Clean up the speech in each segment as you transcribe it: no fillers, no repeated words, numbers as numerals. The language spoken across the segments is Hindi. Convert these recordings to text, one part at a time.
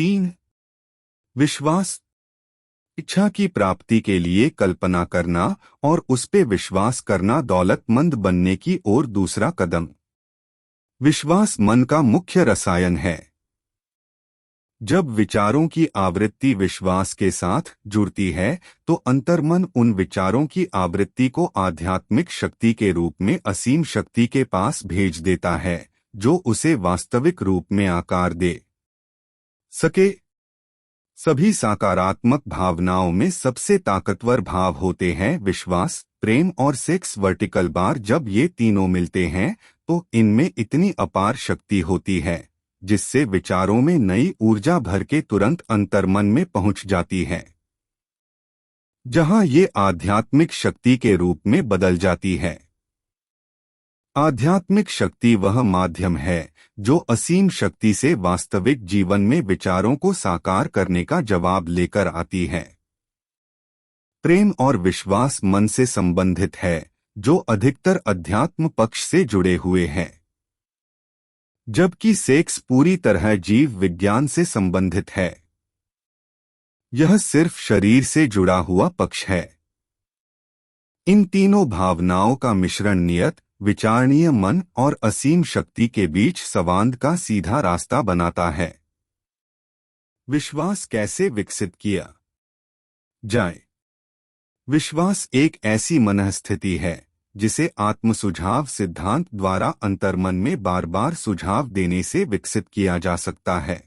3 विश्वास, इच्छा की प्राप्ति के लिए कल्पना करना और उस पे विश्वास करना दौलतमंद बनने की ओर दूसरा कदम। विश्वास मन का मुख्य रसायन है। जब विचारों की आवृत्ति विश्वास के साथ जुड़ती है तो अंतर्मन उन विचारों की आवृत्ति को आध्यात्मिक शक्ति के रूप में असीम शक्ति के पास भेज देता है, जो उसे वास्तविक रूप में आकार दे सके। सभी सकारात्मक भावनाओं में सबसे ताकतवर भाव होते हैं विश्वास, प्रेम और सेक्स वर्टिकल बार। जब ये तीनों मिलते हैं तो इनमें इतनी अपार शक्ति होती है जिससे विचारों में नई ऊर्जा भर के तुरंत अंतर्मन में पहुंच जाती है, जहां ये आध्यात्मिक शक्ति के रूप में बदल जाती है। आध्यात्मिक शक्ति वह माध्यम है जो असीम शक्ति से वास्तविक जीवन में विचारों को साकार करने का जवाब लेकर आती है। प्रेम और विश्वास मन से संबंधित है, जो अधिकतर अध्यात्म पक्ष से जुड़े हुए हैं, जबकि सेक्स पूरी तरह जीव विज्ञान से संबंधित है। यह सिर्फ शरीर से जुड़ा हुआ पक्ष है। इन तीनों भावनाओं का मिश्रण नियत, विचारणीय मन और असीम शक्ति के बीच संवाद का सीधा रास्ता बनाता है। विश्वास कैसे विकसित किया जाए? विश्वास एक ऐसी मनःस्थिति है जिसे आत्मसुझाव सिद्धांत द्वारा अंतर्मन में बार बार सुझाव देने से विकसित किया जा सकता है।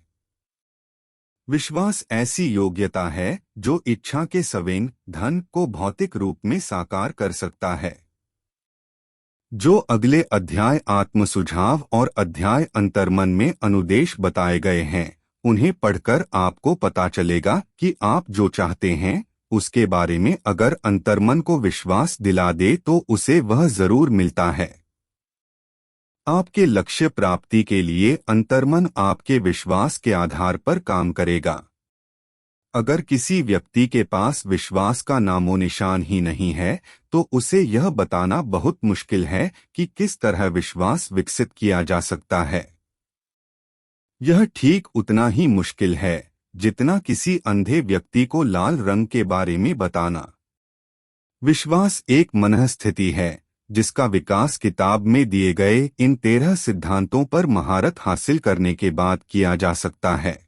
विश्वास ऐसी योग्यता है जो इच्छा के संवेग धन को भौतिक रूप में साकार कर सकता है। जो अगले अध्याय आत्मसुझाव और अध्याय अंतर्मन में अनुदेश बताए गए हैं, उन्हें पढ़कर आपको पता चलेगा कि आप जो चाहते हैं उसके बारे में अगर अंतर्मन को विश्वास दिला दे तो उसे वह जरूर मिलता है। आपके लक्ष्य प्राप्ति के लिए अंतर्मन आपके विश्वास के आधार पर काम करेगा। अगर किसी व्यक्ति के पास विश्वास का नामो निशान ही नहीं है तो उसे यह बताना बहुत मुश्किल है कि किस तरह विश्वास विकसित किया जा सकता है। यह ठीक उतना ही मुश्किल है जितना किसी अंधे व्यक्ति को लाल रंग के बारे में बताना। विश्वास एक मनःस्थिति है जिसका विकास किताब में दिए गए इन 13 सिद्धांतों पर महारत हासिल करने के बाद किया जा सकता है।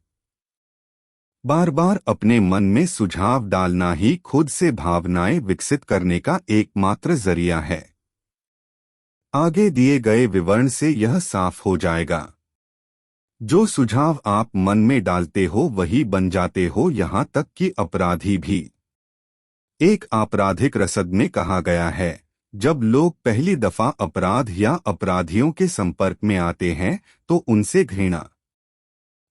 बार बार अपने मन में सुझाव डालना ही खुद से भावनाएं विकसित करने का एकमात्र जरिया है। आगे दिए गए विवरण से यह साफ हो जाएगा। जो सुझाव आप मन में डालते हो वही बन जाते हो, यहाँ तक कि अपराधी भी। एक आपराधिक रसद में कहा गया है, जब लोग पहली दफा अपराध या अपराधियों के संपर्क में आते हैं तो उनसे घृणा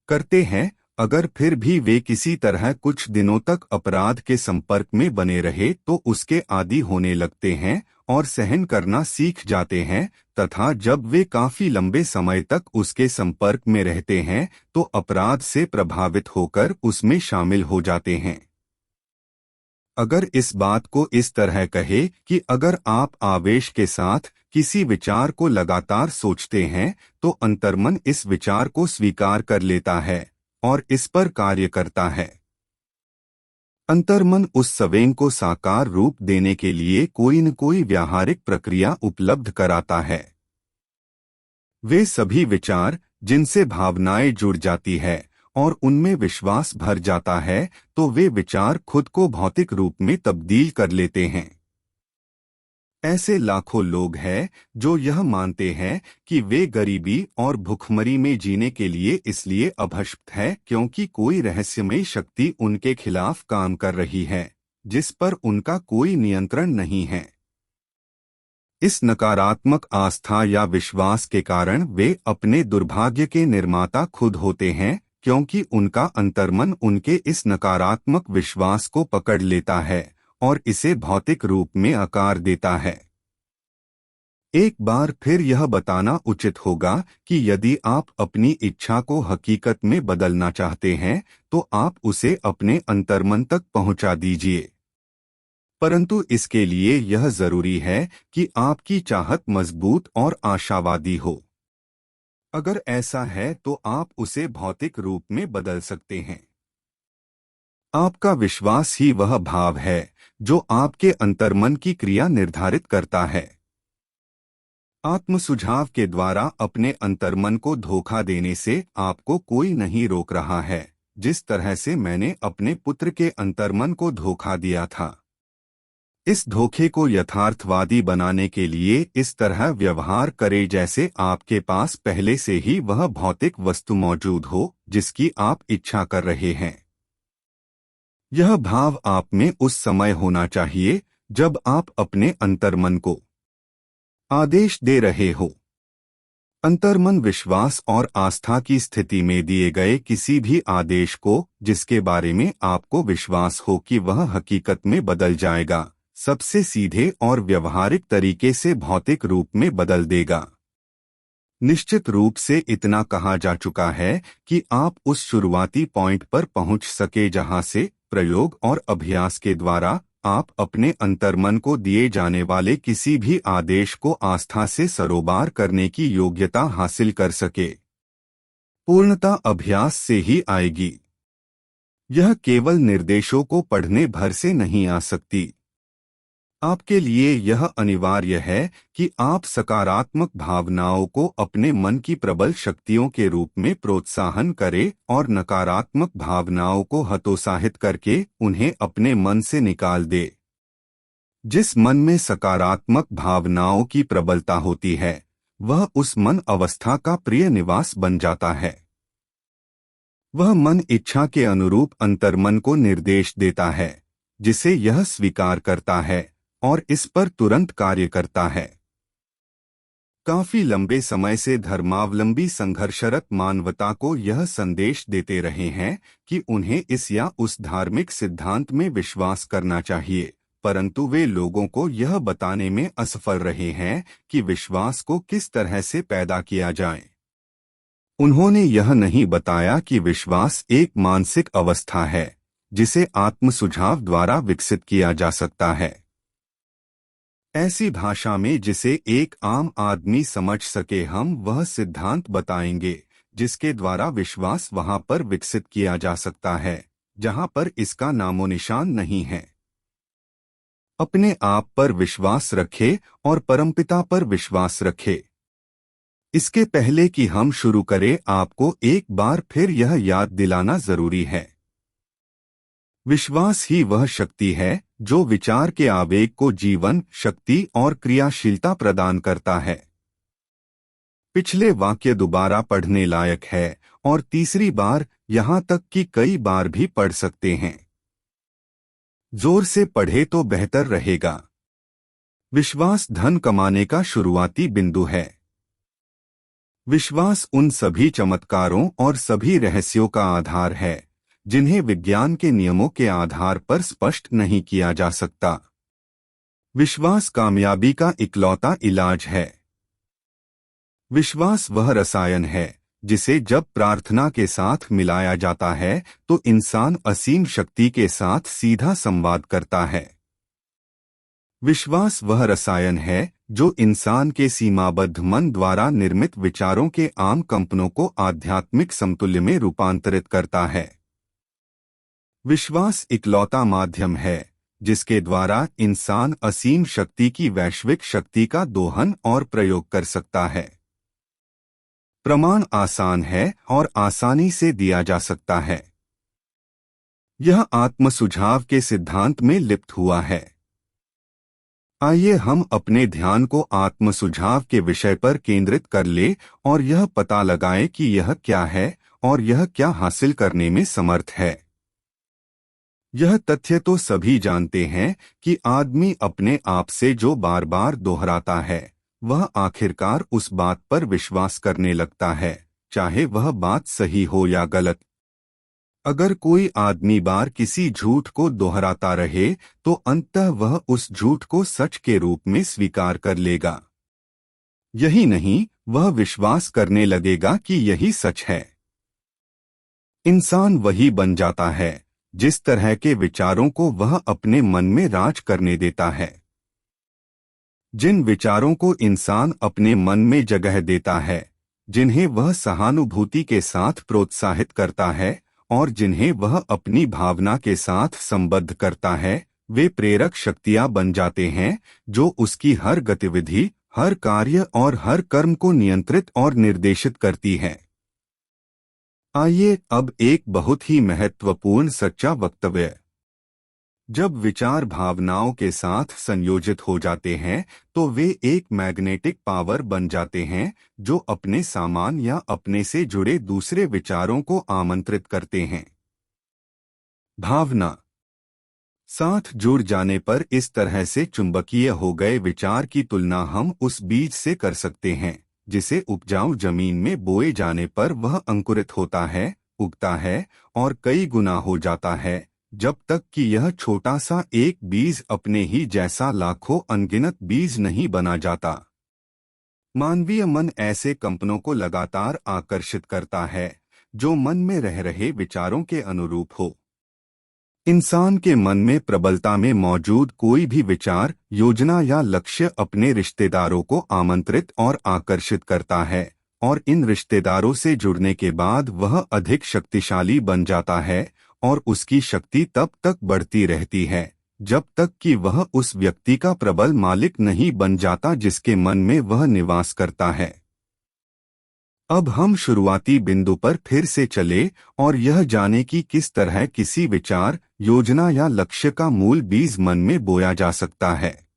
करते हैं। अगर फिर भी वे किसी तरह कुछ दिनों तक अपराध के संपर्क में बने रहे तो उसके आदी होने लगते हैं और सहन करना सीख जाते हैं, तथा जब वे काफी लंबे समय तक उसके संपर्क में रहते हैं तो अपराध से प्रभावित होकर उसमें शामिल हो जाते हैं। अगर इस बात को इस तरह कहे कि अगर आप आवेश के साथ किसी विचार को लगातार सोचते हैं तो अंतर्मन इस विचार को स्वीकार कर लेता है और इस पर कार्य करता है। अंतर्मन उस संवेग को साकार रूप देने के लिए कोई न कोई व्यावहारिक प्रक्रिया उपलब्ध कराता है। वे सभी विचार जिनसे भावनाएं जुड़ जाती है और उनमें विश्वास भर जाता है तो वे विचार खुद को भौतिक रूप में तब्दील कर लेते हैं। ऐसे लाखों लोग हैं जो यह मानते हैं कि वे गरीबी और भुखमरी में जीने के लिए इसलिए अभ्यस्त है क्योंकि कोई रहस्यमय शक्ति उनके खिलाफ काम कर रही है जिस पर उनका कोई नियंत्रण नहीं है। इस नकारात्मक आस्था या विश्वास के कारण वे अपने दुर्भाग्य के निर्माता खुद होते हैं, क्योंकि उनका अंतर्मन उनके इस नकारात्मक विश्वास को पकड़ लेता है और इसे भौतिक रूप में आकार देता है। एक बार फिर यह बताना उचित होगा कि यदि आप अपनी इच्छा को हकीकत में बदलना चाहते हैं तो आप उसे अपने अंतर्मन तक पहुंचा दीजिए, परंतु इसके लिए यह जरूरी है कि आपकी चाहत मजबूत और आशावादी हो। अगर ऐसा है तो आप उसे भौतिक रूप में बदल सकते हैं। आपका विश्वास ही वह भाव है जो आपके अंतर्मन की क्रिया निर्धारित करता है। आत्मसुझाव के द्वारा अपने अंतर्मन को धोखा देने से आपको कोई नहीं रोक रहा है, जिस तरह से मैंने अपने पुत्र के अंतर्मन को धोखा दिया था। इस धोखे को यथार्थवादी बनाने के लिए इस तरह व्यवहार करें जैसे आपके पास पहले से ही वह भौतिक वस्तु मौजूद हो जिसकी आप इच्छा कर रहे हैं। यह भाव आप में उस समय होना चाहिए जब आप अपने अंतर्मन को आदेश दे रहे हो। अंतर्मन विश्वास और आस्था की स्थिति में दिए गए किसी भी आदेश को जिसके बारे में आपको विश्वास हो कि वह हकीकत में बदल जाएगा, सबसे सीधे और व्यवहारिक तरीके से भौतिक रूप में बदल देगा। निश्चित रूप से इतना कहा जा चुका है कि आप उस शुरुआती पॉइंट पर पहुंच सके जहां से प्रयोग और अभ्यास के द्वारा आप अपने अंतर्मन को दिए जाने वाले किसी भी आदेश को आस्था से सरोबार करने की योग्यता हासिल कर सके। पूर्णता अभ्यास से ही आएगी। यह केवल निर्देशों को पढ़ने भर से नहीं आ सकती। आपके लिए यह अनिवार्य है कि आप सकारात्मक भावनाओं को अपने मन की प्रबल शक्तियों के रूप में प्रोत्साहन करें और नकारात्मक भावनाओं को हतोत्साहित करके उन्हें अपने मन से निकाल दे। जिस मन में सकारात्मक भावनाओं की प्रबलता होती है, वह उस मन अवस्था का प्रिय निवास बन जाता है। वह मन इच्छा के अनुरूप अंतर्मन को निर्देश देता है, जिसे यह स्वीकार करता है और इस पर तुरंत कार्य करता है। काफी लंबे समय से धर्मावलंबी संघर्षरत मानवता को यह संदेश देते रहे हैं कि उन्हें इस या उस धार्मिक सिद्धांत में विश्वास करना चाहिए, परंतु वे लोगों को यह बताने में असफल रहे हैं कि विश्वास को किस तरह से पैदा किया जाए। उन्होंने यह नहीं बताया कि विश्वास एक मानसिक अवस्था है जिसे आत्मसुझाव द्वारा विकसित किया जा सकता है। ऐसी भाषा में जिसे एक आम आदमी समझ सके हम वह सिद्धांत बताएंगे जिसके द्वारा विश्वास वहां पर विकसित किया जा सकता है जहां पर इसका नामोनिशान नहीं है। अपने आप पर विश्वास रखे और परमपिता पर विश्वास रखे। इसके पहले कि हम शुरू करें, आपको एक बार फिर यह याद दिलाना जरूरी है। विश्वास ही वह शक्ति है जो विचार के आवेग को जीवन, शक्ति और क्रियाशीलता प्रदान करता है। पिछले वाक्य दोबारा पढ़ने लायक है और तीसरी बार यहां तक कि कई बार भी पढ़ सकते हैं। जोर से पढ़े तो बेहतर रहेगा। विश्वास धन कमाने का शुरुआती बिंदु है। विश्वास उन सभी चमत्कारों और सभी रहस्यों का आधार है जिन्हें विज्ञान के नियमों के आधार पर स्पष्ट नहीं किया जा सकता। विश्वास कामयाबी का इकलौता इलाज है। विश्वास वह रसायन है जिसे जब प्रार्थना के साथ मिलाया जाता है तो इंसान असीम शक्ति के साथ सीधा संवाद करता है। विश्वास वह रसायन है जो इंसान के सीमाबद्ध मन द्वारा निर्मित विचारों के आम कंपनों को आध्यात्मिक समतुल्य में रूपांतरित करता है। विश्वास इकलौता माध्यम है जिसके द्वारा इंसान असीम शक्ति की वैश्विक शक्ति का दोहन और प्रयोग कर सकता है। प्रमाण आसान है और आसानी से दिया जा सकता है। यह आत्मसुझाव के सिद्धांत में लिप्त हुआ है। आइए हम अपने ध्यान को आत्मसुझाव के विषय पर केंद्रित कर ले और यह पता लगाएं कि यह क्या है और यह क्या हासिल करने में समर्थ है। यह तथ्य तो सभी जानते हैं कि आदमी अपने आप से जो बार बार दोहराता है वह आखिरकार उस बात पर विश्वास करने लगता है, चाहे वह बात सही हो या गलत। अगर कोई आदमी बार किसी झूठ को दोहराता रहे तो अंततः वह उस झूठ को सच के रूप में स्वीकार कर लेगा। यही नहीं, वह विश्वास करने लगेगा कि यही सच है। इंसान वही बन जाता है जिस तरह के विचारों को वह अपने मन में राज करने देता है। जिन विचारों को इंसान अपने मन में जगह देता है जिन्हें वह सहानुभूति के साथ प्रोत्साहित करता है और जिन्हें वह अपनी भावना के साथ संबद्ध करता है, वे प्रेरक शक्तियां बन जाते हैं जो उसकी हर गतिविधि, हर कार्य और हर कर्म को नियंत्रित और निर्देशित करती है। आइए अब एक बहुत ही महत्वपूर्ण सच्चा वक्तव्य। जब विचार भावनाओं के साथ संयोजित हो जाते हैं तो वे एक मैग्नेटिक पावर बन जाते हैं जो अपने सामान या अपने से जुड़े दूसरे विचारों को आमंत्रित करते हैं। भावना साथ जुड़ जाने पर इस तरह से चुंबकीय हो गए विचार की तुलना हम उस बीज से कर सकते हैं जिसे उपजाऊ जमीन में बोए जाने पर वह अंकुरित होता है, उगता है और कई गुना हो जाता है, जब तक कि यह छोटा सा एक बीज अपने ही जैसा लाखों अनगिनत बीज नहीं बना जाता। मानवीय मन ऐसे कंपनों को लगातार आकर्षित करता है जो मन में रह रहे विचारों के अनुरूप हो। इंसान के मन में प्रबलता में मौजूद कोई भी विचार, योजना या लक्ष्य अपने रिश्तेदारों को आमंत्रित और आकर्षित करता है और इन रिश्तेदारों से जुड़ने के बाद वह अधिक शक्तिशाली बन जाता है और उसकी शक्ति तब तक बढ़ती रहती है जब तक कि वह उस व्यक्ति का प्रबल मालिक नहीं बन जाता जिसके मन में वह निवास करता है। अब हम शुरुआती बिंदु पर फिर से चले और यह जाने कि किस तरह किसी विचार, योजना या लक्ष्य का मूल बीज मन में बोया जा सकता है।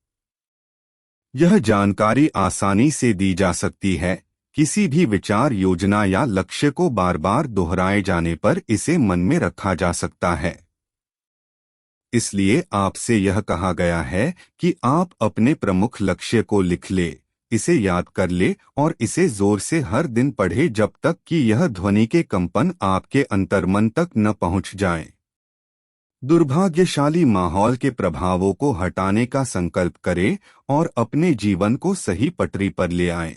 यह जानकारी आसानी से दी जा सकती है। किसी भी विचार, योजना या लक्ष्य को बार बार दोहराए जाने पर इसे मन में रखा जा सकता है। इसलिए आपसे यह कहा गया है कि आप अपने प्रमुख लक्ष्य को लिख ले, इसे याद कर ले और इसे जोर से हर दिन पढ़े जब तक कि यह ध्वनि के कंपन आपके अंतर्मन तक न पहुंच जाएं। दुर्भाग्यशाली माहौल के प्रभावों को हटाने का संकल्प करें और अपने जीवन को सही पटरी पर ले आएं।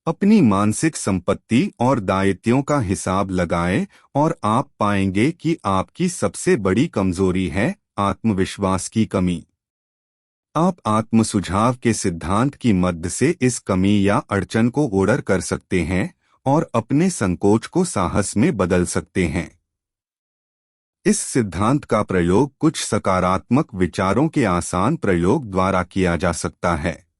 अपनी मानसिक संपत्ति और दायित्वों का हिसाब लगाएं और आप पाएंगे कि आपकी सबसे बड़ी कमजोरी है आत्मविश्वास की कमी। आप आत्म सुझाव के सिद्धांत की मदद से इस कमी या अड़चन को ओडर कर सकते हैं और अपने संकोच को साहस में बदल सकते हैं। इस सिद्धांत का प्रयोग कुछ सकारात्मक विचारों के आसान प्रयोग द्वारा किया जा सकता है।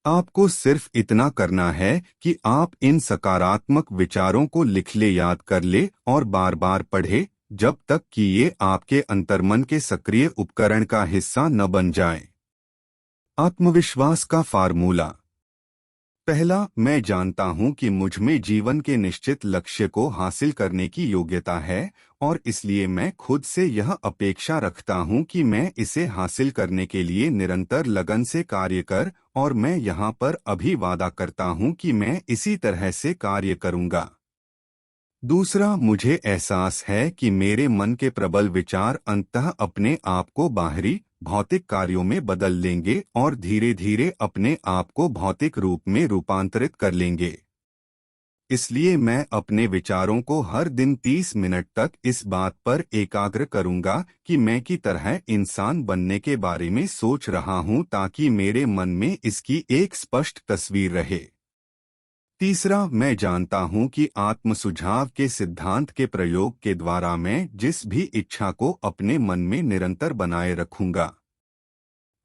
आपको सिर्फ इतना करना है कि आप इन सकारात्मक विचारों को लिख ले, याद कर ले और बार बार पढ़े जब तक कि ये आपके अंतर्मन के सक्रिय उपकरण का हिस्सा न बन जाए। आत्मविश्वास का फार्मूला। पहला, मैं जानता हूं कि मुझ में जीवन के निश्चित लक्ष्य को हासिल करने की योग्यता है और इसलिए मैं खुद से यह अपेक्षा रखता हूं कि मैं इसे हासिल करने के लिए निरंतर लगन से कार्य कर और मैं यहाँ पर अभी वादा करता हूं कि मैं इसी तरह से कार्य करूंगा। दूसरा, मुझे एहसास है कि मेरे मन के प्रबल विचार अंततः अपने आप को बाहरी भौतिक कार्यों में बदल लेंगे और धीरे धीरे अपने आप को भौतिक रूप में रूपांतरित कर लेंगे। इसलिए मैं अपने विचारों को हर दिन 30 मिनट तक इस बात पर एकाग्र करूंगा कि मैं की तरह इंसान बनने के बारे में सोच रहा हूं ताकि मेरे मन में इसकी एक स्पष्ट तस्वीर रहे। तीसरा, मैं जानता हूं कि आत्म सुझाव के सिद्धांत के प्रयोग के द्वारा मैं जिस भी इच्छा को अपने मन में निरंतर बनाए रखूंगा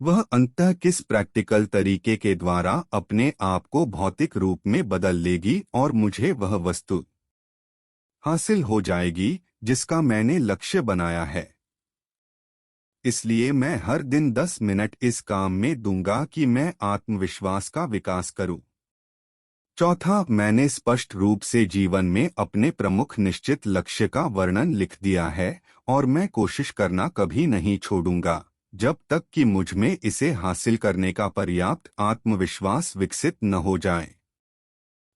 वह अंततः किस प्रैक्टिकल तरीके के द्वारा अपने आप को भौतिक रूप में बदल लेगी और मुझे वह वस्तु हासिल हो जाएगी जिसका मैंने लक्ष्य बनाया है। इसलिए मैं हर दिन 10 मिनट इस काम में दूंगा कि मैं आत्मविश्वास का विकास करूं। चौथा, मैंने स्पष्ट रूप से जीवन में अपने प्रमुख निश्चित लक्ष्य का वर्णन लिख दिया है और मैं कोशिश करना कभी नहीं छोड़ूंगा जब तक कि मुझ में इसे हासिल करने का पर्याप्त आत्मविश्वास विकसित न हो जाए।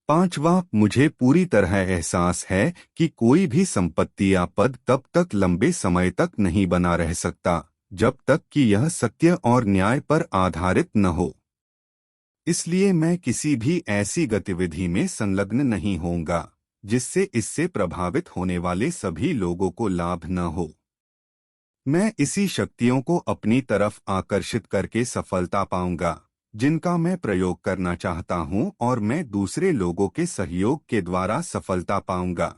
पांचवा, मुझे पूरी तरह एहसास है कि कोई भी संपत्ति या पद तब तक लंबे समय तक नहीं बना रह सकता जब तक कि यह सत्य और न्याय पर आधारित न हो। इसलिए मैं किसी भी ऐसी गतिविधि में संलग्न नहीं होऊंगा जिससे इससे प्रभावित होने वाले सभी लोगों को लाभ न हो। मैं इसी शक्तियों को अपनी तरफ आकर्षित करके सफलता पाऊंगा जिनका मैं प्रयोग करना चाहता हूं और मैं दूसरे लोगों के सहयोग के द्वारा सफलता पाऊंगा।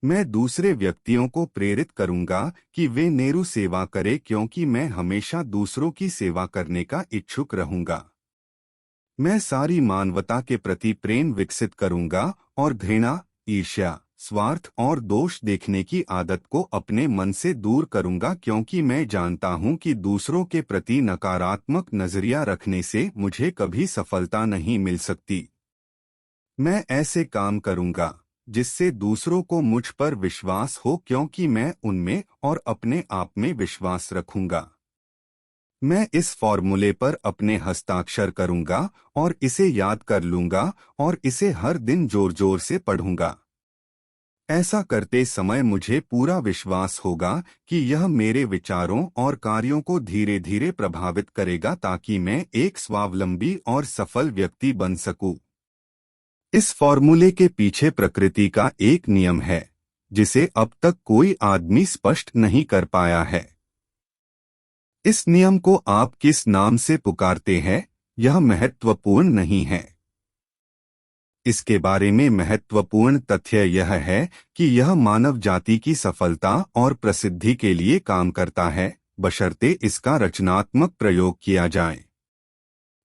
मैं दूसरे व्यक्तियों को प्रेरित करूंगा कि वे नेहरू सेवा करें क्योंकि मैं हमेशा दूसरों की सेवा करने का इच्छुक रहूंगा। मैं सारी मानवता के प्रति प्रेम विकसित करूंगा और घृणा, ईर्ष्या, स्वार्थ और दोष देखने की आदत को अपने मन से दूर करूंगा क्योंकि मैं जानता हूं कि दूसरों के प्रति नकारात्मक नजरिया रखने से मुझे कभी सफलता नहीं मिल सकती। मैं ऐसे काम करूंगा जिससे दूसरों को मुझ पर विश्वास हो क्योंकि मैं उनमें और अपने आप में विश्वास रखूंगा। मैं इस फॉर्मूले पर अपने हस्ताक्षर करूंगा और इसे याद कर लूंगा और इसे हर दिन जोर जोर से पढ़ूंगा। ऐसा करते समय मुझे पूरा विश्वास होगा कि यह मेरे विचारों और कार्यों को धीरे धीरे प्रभावित करेगा ताकि मैं एक स्वावलंबी और सफल व्यक्ति बन सकूं। इस फॉर्मूले के पीछे प्रकृति का एक नियम है जिसे अब तक कोई आदमी स्पष्ट नहीं कर पाया है। इस नियम को आप किस नाम से पुकारते हैं यह महत्वपूर्ण नहीं है। इसके बारे में महत्वपूर्ण तथ्य यह है कि यह मानव जाति की सफलता और प्रसिद्धि के लिए काम करता है, बशर्ते इसका रचनात्मक प्रयोग किया जाए।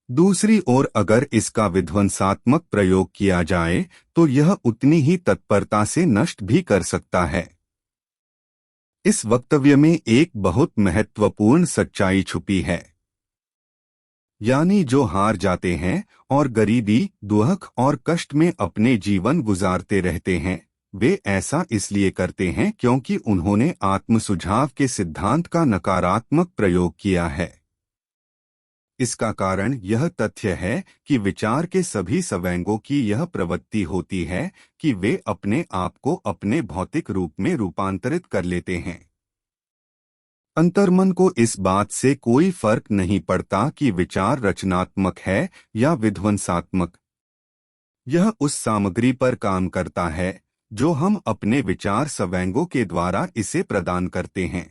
दूसरी ओर अगर इसका विध्वंसात्मक प्रयोग किया जाए तो यह उतनी ही तत्परता से नष्ट भी कर सकता है। इस वक्तव्य में एक बहुत महत्वपूर्ण सच्चाई छुपी है, यानी जो हार जाते हैं और गरीबी, दुख और कष्ट में अपने जीवन गुजारते रहते हैं, वे ऐसा इसलिए करते हैं क्योंकि उन्होंने आत्मसुझाव के सिद्धांत का नकारात्मक प्रयोग किया है। इसका कारण यह तथ्य है कि विचार के सभी सवैंगों की यह प्रवृत्ति होती है कि वे अपने आप को अपने भौतिक रूप में रूपांतरित कर लेते हैं। अंतर्मन को इस बात से कोई फर्क नहीं पड़ता कि विचार रचनात्मक है या विध्वंसात्मक। यह उस सामग्री पर काम करता है जो हम अपने विचार सवैंगों के द्वारा इसे प्रदान करते हैं।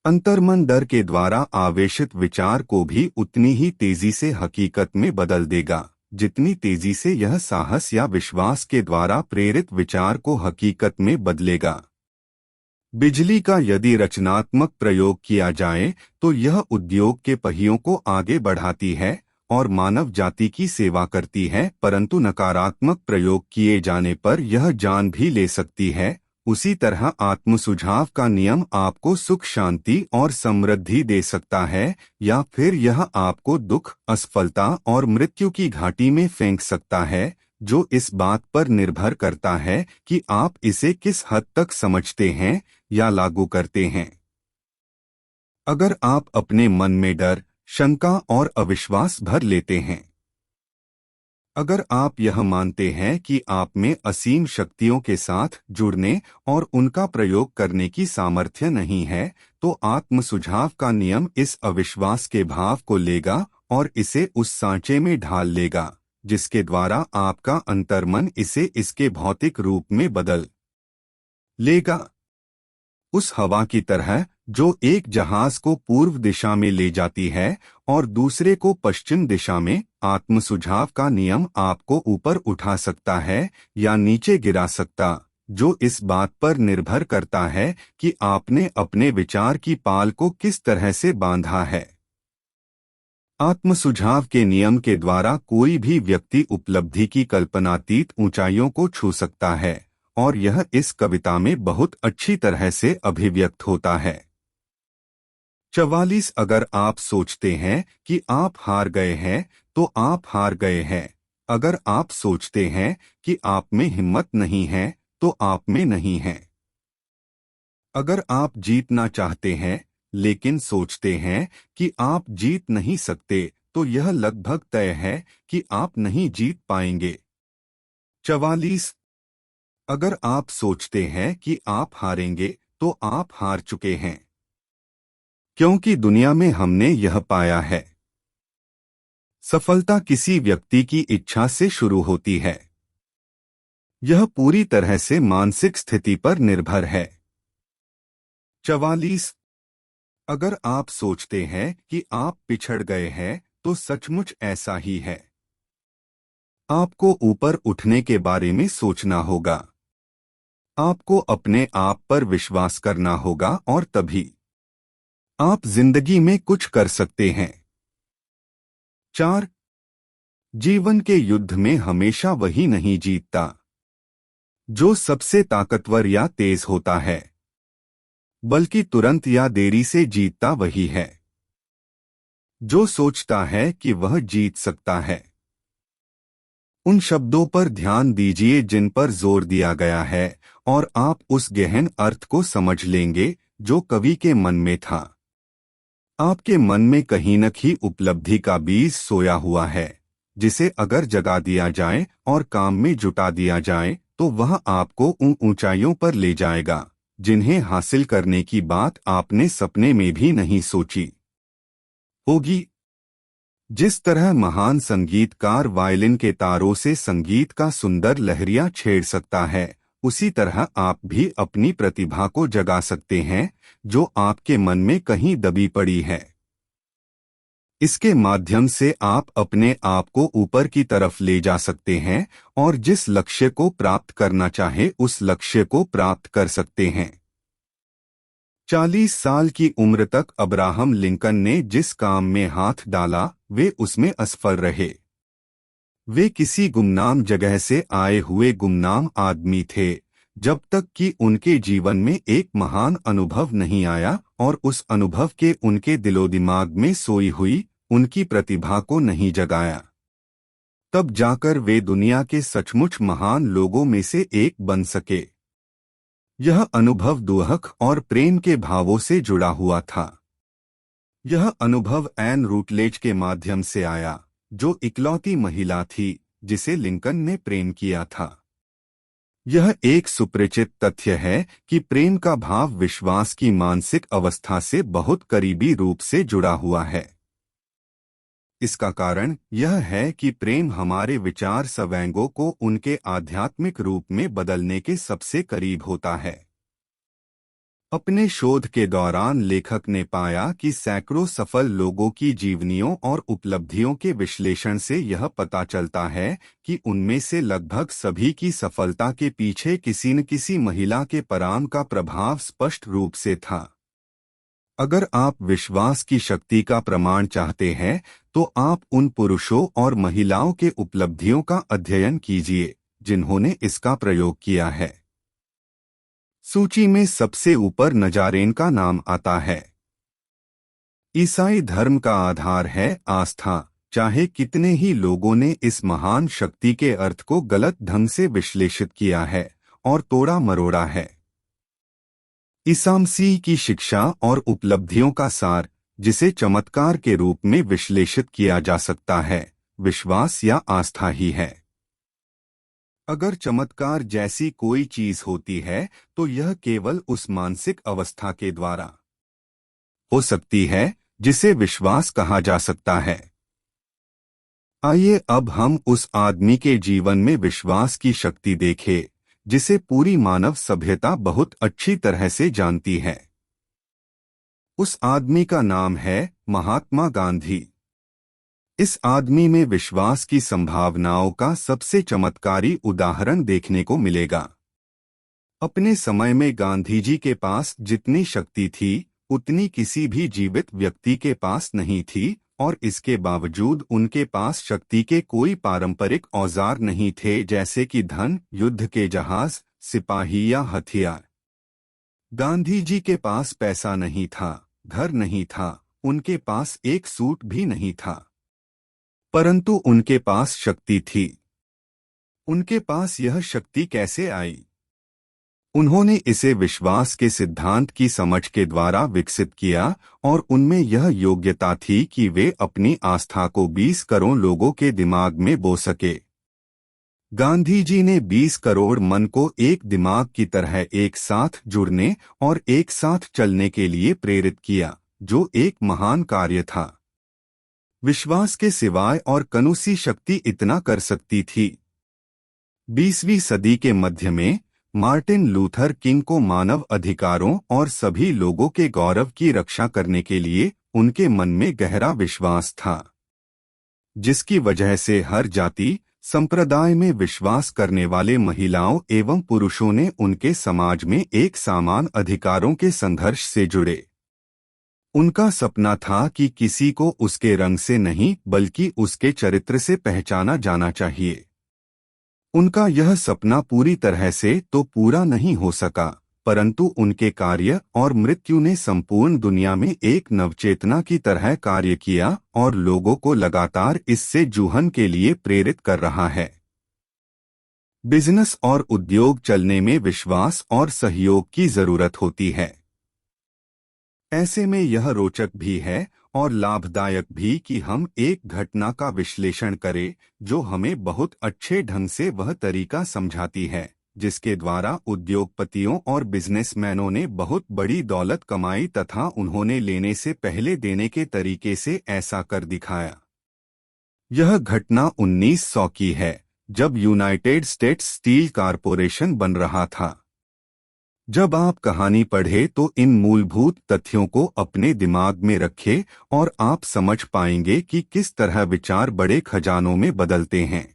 अंतर्मन डर के द्वारा आवेशित विचार को भी उतनी ही तेजी से हकीकत में बदल देगा जितनी तेजी से यह साहस या विश्वास के द्वारा प्रेरित विचार को हकीकत में बदलेगा। बिजली का यदि रचनात्मक प्रयोग किया जाए तो यह उद्योग के पहियों को आगे बढ़ाती है और मानव जाति की सेवा करती है, परंतु नकारात्मक प्रयोग किए जाने पर यह जान भी ले सकती है। उसी तरह आत्मसुझाव का नियम आपको सुख, शांति और समृद्धि दे सकता है या फिर यह आपको दुख, असफलता और मृत्यु की घाटी में फेंक सकता है, जो इस बात पर निर्भर करता है कि आप इसे किस हद तक समझते हैं या लागू करते हैं। अगर आप अपने मन में डर, शंका और अविश्वास भर लेते हैं, अगर आप यह मानते हैं कि आप में असीम शक्तियों के साथ जुड़ने और उनका प्रयोग करने की सामर्थ्य नहीं है, तो आत्मसुझाव का नियम इस अविश्वास के भाव को लेगा और इसे उस सांचे में ढाल लेगा जिसके द्वारा आपका अंतर्मन इसे इसके भौतिक रूप में बदल लेगा। उस हवा की तरह जो एक जहाज को पूर्व दिशा में ले जाती है और दूसरे को पश्चिम दिशा में, आत्मसुझाव का नियम आपको ऊपर उठा सकता है या नीचे गिरा सकता, जो इस बात पर निर्भर करता है कि आपने अपने विचार की पाल को किस तरह से बांधा है। आत्मसुझाव के नियम के द्वारा कोई भी व्यक्ति उपलब्धि की कल्पनातीत ऊंचाइयों को छू सकता है और यह इस कविता में बहुत अच्छी तरह से अभिव्यक्त होता है। 44 अगर आप सोचते हैं कि आप हार गए हैं तो आप हार गए हैं। अगर आप सोचते हैं कि आप में हिम्मत नहीं है तो आप में नहीं है। अगर आप जीतना चाहते हैं लेकिन सोचते हैं कि आप जीत नहीं सकते तो यह लगभग तय है कि आप नहीं जीत पाएंगे। 44 अगर आप सोचते हैं कि आप हारेंगे तो आप हार चुके हैं, क्योंकि दुनिया में हमने यह पाया है, सफलता किसी व्यक्ति की इच्छा से शुरू होती है। यह पूरी तरह से मानसिक स्थिति पर निर्भर है। 44 अगर आप सोचते हैं कि आप पिछड़ गए हैं तो सचमुच ऐसा ही है। आपको ऊपर उठने के बारे में सोचना होगा। आपको अपने आप पर विश्वास करना होगा और तभी आप जिंदगी में कुछ कर सकते हैं। 4. जीवन के युद्ध में हमेशा वही नहीं जीतता जो सबसे ताकतवर या तेज होता है, बल्कि तुरंत या देरी से जीतता वही है जो सोचता है कि वह जीत सकता है। उन शब्दों पर ध्यान दीजिए जिन पर जोर दिया गया है और आप उस गहन अर्थ को समझ लेंगे जो कवि के मन में था। आपके मन में कहीं न कहीं उपलब्धि का बीज सोया हुआ है, जिसे अगर जगा दिया जाए और काम में जुटा दिया जाए तो वह आपको उन ऊंचाइयों पर ले जाएगा जिन्हें हासिल करने की बात आपने सपने में भी नहीं सोची होगी। जिस तरह महान संगीतकार वायलिन के तारों से संगीत का सुंदर लहरियां छेड़ सकता है, उसी तरह आप भी अपनी प्रतिभा को जगा सकते हैं जो आपके मन में कहीं दबी पड़ी है। इसके माध्यम से आप अपने आप को ऊपर की तरफ ले जा सकते हैं और जिस लक्ष्य को प्राप्त करना चाहे उस लक्ष्य को प्राप्त कर सकते हैं। 40 साल की उम्र तक अब्राहम लिंकन ने जिस काम में हाथ डाला वे उसमें असफल रहे। वे किसी गुमनाम जगह से आए हुए गुमनाम आदमी थे जब तक कि उनके जीवन में एक महान अनुभव नहीं आया और उस अनुभव के उनके दिलो-दिमाग में सोई हुई उनकी प्रतिभा को नहीं जगाया। तब जाकर वे दुनिया के सचमुच महान लोगों में से एक बन सके। यह अनुभव दुहक और प्रेम के भावों से जुड़ा हुआ था। यह अनुभव एन रूटलेज के माध्यम से आया, जो इकलौती महिला थी जिसे लिंकन ने प्रेम किया था। यह एक सुपरिचित तथ्य है कि प्रेम का भाव विश्वास की मानसिक अवस्था से बहुत करीबी रूप से जुड़ा हुआ है। इसका कारण यह है कि प्रेम हमारे विचार संवेगों को उनके आध्यात्मिक रूप में बदलने के सबसे करीब होता है। अपने शोध के दौरान लेखक ने पाया कि सैकड़ों सफल लोगों की जीवनियों और उपलब्धियों के विश्लेषण से यह पता चलता है कि उनमें से लगभग सभी की सफलता के पीछे किसी न किसी महिला के पराम का प्रभाव स्पष्ट रूप से था। अगर आप विश्वास की शक्ति का प्रमाण चाहते हैं तो आप उन पुरुषों और महिलाओं के उपलब्धियों का अध्ययन कीजिए जिन्होंने इसका प्रयोग किया है। सूची में सबसे ऊपर नजारेन का नाम आता है। ईसाई धर्म का आधार है आस्था, चाहे कितने ही लोगों ने इस महान शक्ति के अर्थ को गलत ढंग से विश्लेषित किया है और तोड़ा मरोड़ा है। ईसा मसीह की शिक्षा और उपलब्धियों का सार, जिसे चमत्कार के रूप में विश्लेषित किया जा सकता है, विश्वास या आस्था ही है। अगर चमत्कार जैसी कोई चीज होती है तो यह केवल उस मानसिक अवस्था के द्वारा हो सकती है जिसे विश्वास कहा जा सकता है। आइए अब हम उस आदमी के जीवन में विश्वास की शक्ति देखें जिसे पूरी मानव सभ्यता बहुत अच्छी तरह से जानती है। उस आदमी का नाम है महात्मा गांधी। इस आदमी में विश्वास की संभावनाओं का सबसे चमत्कारी उदाहरण देखने को मिलेगा। अपने समय में गांधी जी के पास जितनी शक्ति थी उतनी किसी भी जीवित व्यक्ति के पास नहीं थी और इसके बावजूद उनके पास शक्ति के कोई पारंपरिक औजार नहीं थे जैसे कि धन, युद्ध के जहाज, सिपाही या हथियार। गांधी जी के पास पैसा नहीं था, घर नहीं था, उनके पास एक सूट भी नहीं था, परंतु उनके पास शक्ति थी। उनके पास यह शक्ति कैसे आई? उन्होंने इसे विश्वास के सिद्धांत की समझ के द्वारा विकसित किया और उनमें यह योग्यता थी कि वे अपनी आस्था को 20 करोड़ लोगों के दिमाग में बो सके। गांधी जी ने 20 करोड़ मन को एक दिमाग की तरह एक साथ जुड़ने और एक साथ चलने के लिए प्रेरित किया, जो एक महान कार्य था। विश्वास के सिवाय और कौन-सी शक्ति इतना कर सकती थी? 20वीं सदी के मध्य में मार्टिन लूथर किंग को मानव अधिकारों और सभी लोगों के गौरव की रक्षा करने के लिए उनके मन में गहरा विश्वास था। जिसकी वजह से हर जाति संप्रदाय में विश्वास करने वाले महिलाओं एवं पुरुषों ने उनके समाज में एक समान अधिकारों के संघर्ष से जुड़े। उनका सपना था कि किसी को उसके रंग से नहीं बल्कि उसके चरित्र से पहचाना जाना चाहिए। उनका यह सपना पूरी तरह से तो पूरा नहीं हो सका, परंतु उनके कार्य और मृत्यु ने संपूर्ण दुनिया में एक नवचेतना की तरह कार्य किया और लोगों को लगातार इससे जूझने के लिए प्रेरित कर रहा है। बिजनेस और उद्योग चलने में विश्वास और सहयोग की जरूरत होती है। ऐसे में यह रोचक भी है और लाभदायक भी कि हम एक घटना का विश्लेषण करें जो हमें बहुत अच्छे ढंग से वह तरीका समझाती है जिसके द्वारा उद्योगपतियों और बिजनेसमैनों ने बहुत बड़ी दौलत कमाई तथा उन्होंने लेने से पहले देने के तरीके से ऐसा कर दिखाया। यह घटना 1900 की है, जब यूनाइटेड स्टेट्स स्टील कॉरपोरेशन बन रहा था। जब आप कहानी पढ़े तो इन मूलभूत तथ्यों को अपने दिमाग में रखें और आप समझ पाएंगे कि किस तरह विचार बड़े खजानों में बदलते हैं।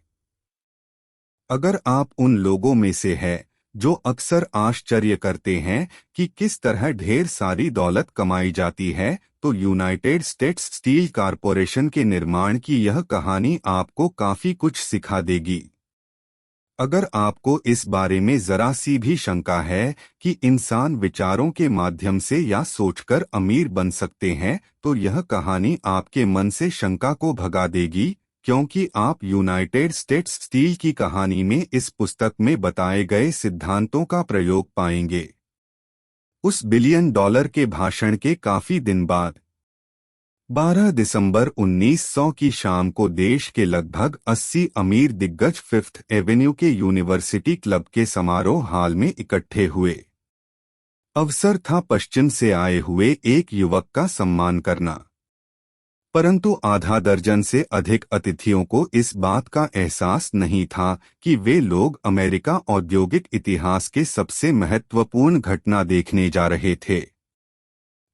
अगर आप उन लोगों में से हैं जो अक्सर आश्चर्य करते हैं कि किस तरह ढेर सारी दौलत कमाई जाती है, तो यूनाइटेड स्टेट्स स्टील कॉरपोरेशन के निर्माण की यह कहानी आपको काफी कुछ सिखा देगी। अगर आपको इस बारे में जरा सी भी शंका है कि इंसान विचारों के माध्यम से या सोचकर अमीर बन सकते हैं, तो यह कहानी आपके मन से शंका को भगा देगी, क्योंकि आप यूनाइटेड स्टेट्स स्टील की कहानी में इस पुस्तक में बताए गए सिद्धांतों का प्रयोग पाएंगे। उस बिलियन डॉलर के भाषण के काफी दिन बाद 12 दिसंबर 1900 की शाम को देश के लगभग 80 अमीर दिग्गज फिफ्थ एवेन्यू के यूनिवर्सिटी क्लब के समारोह हॉल में इकट्ठे हुए। अवसर था पश्चिम से आए हुए एक युवक का सम्मान करना, परंतु आधा दर्जन से अधिक अतिथियों को इस बात का एहसास नहीं था कि वे लोग अमेरिका औद्योगिक इतिहास के सबसे महत्वपूर्ण घटना देखने जा रहे थे।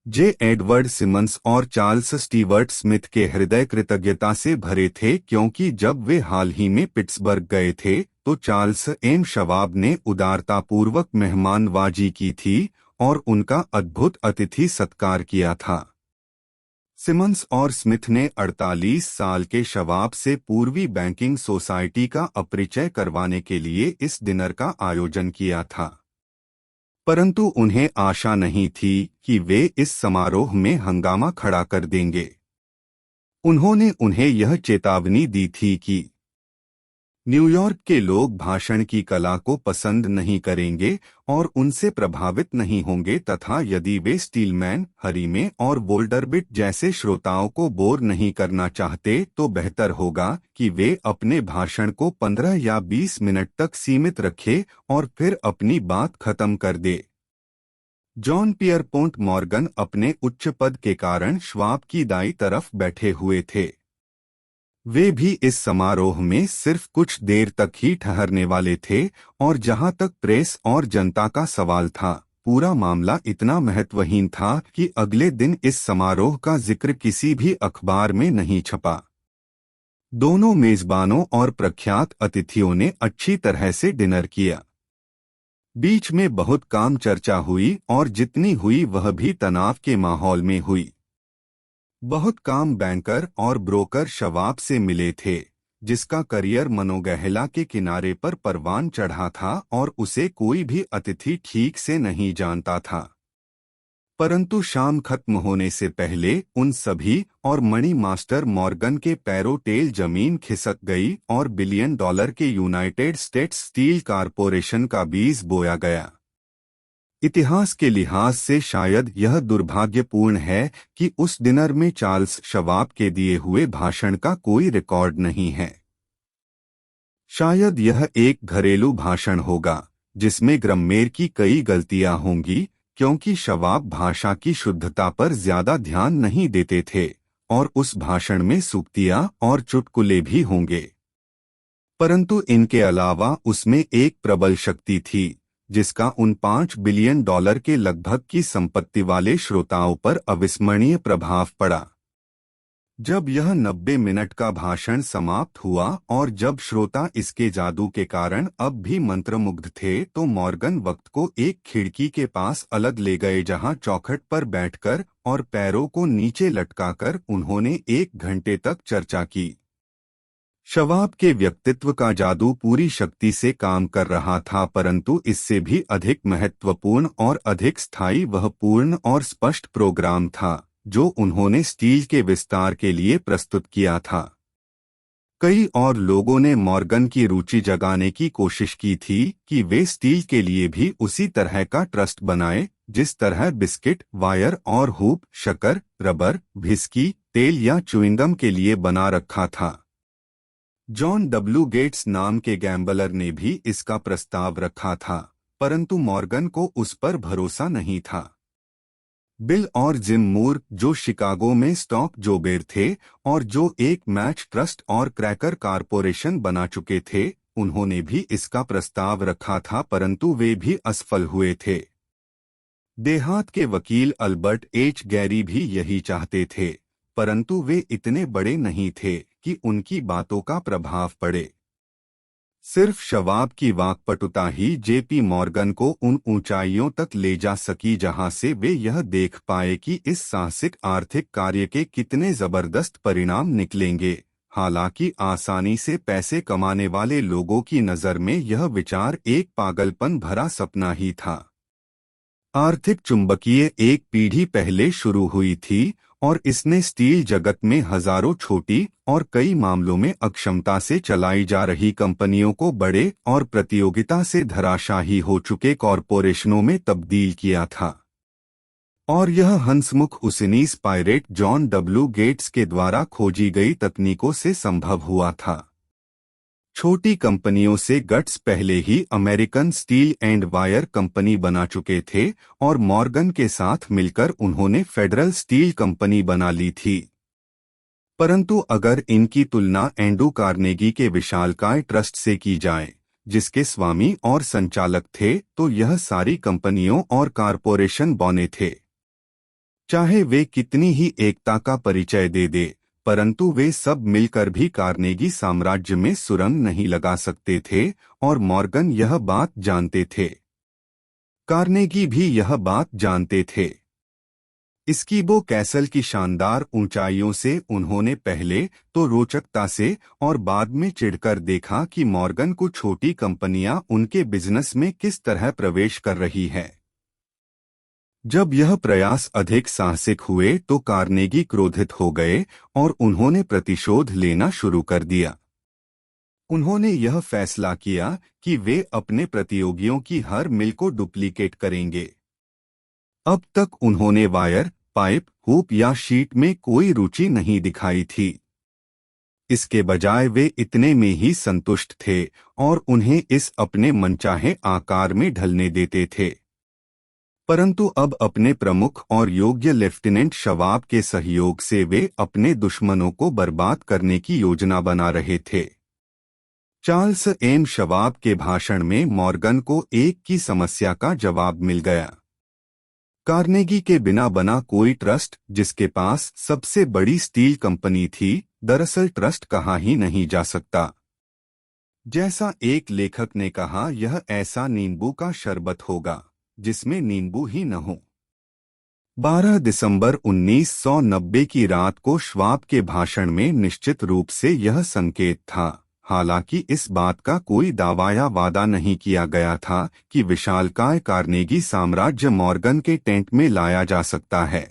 जे एडवर्ड सिमंस और चार्ल्स स्टीवर्ट स्मिथ के हृदय कृतज्ञता से भरे थे, क्योंकि जब वे हाल ही में पिट्सबर्ग गए थे तो चार्ल्स एम शवाब ने उदारतापूर्वक मेहमानवाजी की थी और उनका अद्भुत अतिथि सत्कार किया था। सिमंस और स्मिथ ने 48 साल के शवाब से पूर्वी बैंकिंग सोसाइटी का अपरिचय करवाने के लिए इस डिनर का आयोजन किया था, परंतु उन्हें आशा नहीं थी कि वे इस समारोह में हंगामा खड़ा कर देंगे। उन्होंने उन्हें यह चेतावनी दी थी कि न्यूयॉर्क के लोग भाषण की कला को पसंद नहीं करेंगे और उनसे प्रभावित नहीं होंगे, तथा यदि वे स्टीलमैन, हरीमे और वोल्डरबिट जैसे श्रोताओं को बोर नहीं करना चाहते तो बेहतर होगा कि वे अपने भाषण को 15 या 20 मिनट तक सीमित रखें और फिर अपनी बात खत्म कर दे। जॉन पियरपोंट मॉर्गन अपने उच्च पद के कारण श्वाब की दाईं तरफ बैठे हुए थे। वे भी इस समारोह में सिर्फ कुछ देर तक ही ठहरने वाले थे और जहां तक प्रेस और जनता का सवाल था, पूरा मामला इतना महत्वहीन था कि अगले दिन इस समारोह का जिक्र किसी भी अखबार में नहीं छपा। दोनों मेजबानों और प्रख्यात अतिथियों ने अच्छी तरह से डिनर किया। बीच में बहुत काम चर्चा हुई और जितनी हुई वह भी तनाव के माहौल में हुई। बहुत काम बैंकर और ब्रोकर शवाब से मिले थे, जिसका करियर मनोगहला के किनारे पर परवान चढ़ा था और उसे कोई भी अतिथि ठीक से नहीं जानता था। परंतु शाम खत्म होने से पहले उन सभी और मनी मास्टर मॉर्गन के पैरों टेल जमीन खिसक गई और बिलियन डॉलर के यूनाइटेड स्टेट्स स्टील कॉरपोरेशन का बीज बोया गया। इतिहास के लिहाज से शायद यह दुर्भाग्यपूर्ण है कि उस डिनर में चार्ल्स शवाब के दिए हुए भाषण का कोई रिकॉर्ड नहीं है। शायद यह एक घरेलू भाषण होगा जिसमें ग्रामेर की कई गलतियां होंगी, क्योंकि शवाब भाषा की शुद्धता पर ज्यादा ध्यान नहीं देते थे और उस भाषण में सूक्तियां और चुटकुले भी होंगे। परंतु इनके अलावा उसमें एक प्रबल शक्ति थी जिसका उन 5 बिलियन डॉलर के लगभग की संपत्ति वाले श्रोताओं पर अविस्मरणीय प्रभाव पड़ा। जब यह 90 मिनट का भाषण समाप्त हुआ और जब श्रोता इसके जादू के कारण अब भी मंत्रमुग्ध थे, तो मॉर्गन वक्त को एक खिड़की के पास अलग ले गए, जहां चौखट पर बैठकर और पैरों को नीचे लटकाकर उन्होंने 1 घंटे तक चर्चा की। शवाब के व्यक्तित्व का जादू पूरी शक्ति से काम कर रहा था, परंतु इससे भी अधिक महत्वपूर्ण और अधिक स्थायी वह पूर्ण और स्पष्ट प्रोग्राम था जो उन्होंने स्टील के विस्तार के लिए प्रस्तुत किया था। कई और लोगों ने मॉर्गन की रुचि जगाने की कोशिश की थी कि वे स्टील के लिए भी उसी तरह का ट्रस्ट बनाए जिस तरह बिस्किट, वायर और हूप, शक्कर, रबर, व्हिस्की, तेल या च्युइंगम के लिए बना रखा था। जॉन डब्ल्यू गेट्स नाम के गैम्बलर ने भी इसका प्रस्ताव रखा था, परंतु मॉर्गन को उस पर भरोसा नहीं था। बिल और जिम मूर, जो शिकागो में स्टॉक जोबेर थे और जो एक मैच ट्रस्ट और क्रैकर कारपोरेशन बना चुके थे, उन्होंने भी इसका प्रस्ताव रखा था, परंतु वे भी असफल हुए थे। देहात के वकील अल्बर्ट एच गैरी भी यही चाहते थे, परंतु वे इतने बड़े नहीं थे कि उनकी बातों का प्रभाव पड़े। सिर्फ शवाब की वाक्पटुता ही जेपी मॉर्गन को उन ऊंचाइयों तक ले जा सकी जहां से वे यह देख पाए कि इस साहसिक आर्थिक कार्य के कितने जबरदस्त परिणाम निकलेंगे। हालांकि आसानी से पैसे कमाने वाले लोगों की नज़र में यह विचार एक पागलपन भरा सपना ही था। आर्थिक चुंबकीय एक पीढ़ी पहले शुरू हुई थी और इसने स्टील जगत में हजारों छोटी और कई मामलों में अक्षमता से चलाई जा रही कंपनियों को बड़े और प्रतियोगिता से धराशायी हो चुके कॉरपोरेशनों में तब्दील किया था। और यह हंसमुख उसिनीस पायरेट जॉन डब्ल्यू गेट्स के द्वारा खोजी गई तकनीकों से संभव हुआ था। छोटी कंपनियों से गट्स पहले ही American steel and wire company बना चुके थे और मॉर्गन के साथ मिलकर उन्होंने फेडरल स्टील कंपनी बना ली थी। परंतु अगर इनकी तुलना एंड्रू कार्नेगी के विशालकाय ट्रस्ट से की जाए, जिसके स्वामी और संचालक थे, तो यह सारी कंपनियों और कारपोरेशन बौने थे। चाहे वे कितनी ही एकता का परिचय दे दे, परंतु वे सब मिलकर भी कार्नेगी साम्राज्य में सुरंग नहीं लगा सकते थे और मॉर्गन यह बात जानते थे। कार्नेगी भी यह बात जानते थे। स्कीबो कैसल की शानदार ऊंचाइयों से उन्होंने पहले तो रोचकता से और बाद में चिढ़कर देखा कि मॉर्गन को छोटी कंपनियां उनके बिजनेस में किस तरह प्रवेश कर रही है। जब यह प्रयास अधिक साहसिक हुए तो कार्नेगी क्रोधित हो गए और उन्होंने प्रतिशोध लेना शुरू कर दिया। उन्होंने यह फैसला किया कि वे अपने प्रतियोगियों की हर मिल को डुप्लीकेट करेंगे। अब तक उन्होंने वायर, पाइप, हूप या शीट में कोई रुचि नहीं दिखाई थी। इसके बजाय वे इतने में ही संतुष्ट थे और उन्हें इस अपने मनचाहे आकार में ढलने देते थे। परंतु अब अपने प्रमुख और योग्य लेफ्टिनेंट शवाब के सहयोग से वे अपने दुश्मनों को बर्बाद करने की योजना बना रहे थे। चार्ल्स एम शवाब के भाषण में मॉर्गन को एक की समस्या का जवाब मिल गया। कार्नेगी के बिना बना कोई ट्रस्ट, जिसके पास सबसे बड़ी स्टील कंपनी थी, दरअसल ट्रस्ट कहा ही नहीं जा सकता। जैसा एक लेखक ने कहा, यह ऐसा नींबू का शरबत होगा जिसमें नींबू ही न हो। 12 दिसंबर 1990 की रात को श्वाब के भाषण में निश्चित रूप से यह संकेत था, हालांकि इस बात का कोई दावा या वादा नहीं किया गया था कि विशालकाय कार्नेगी साम्राज्य मॉर्गन के टेंट में लाया जा सकता है।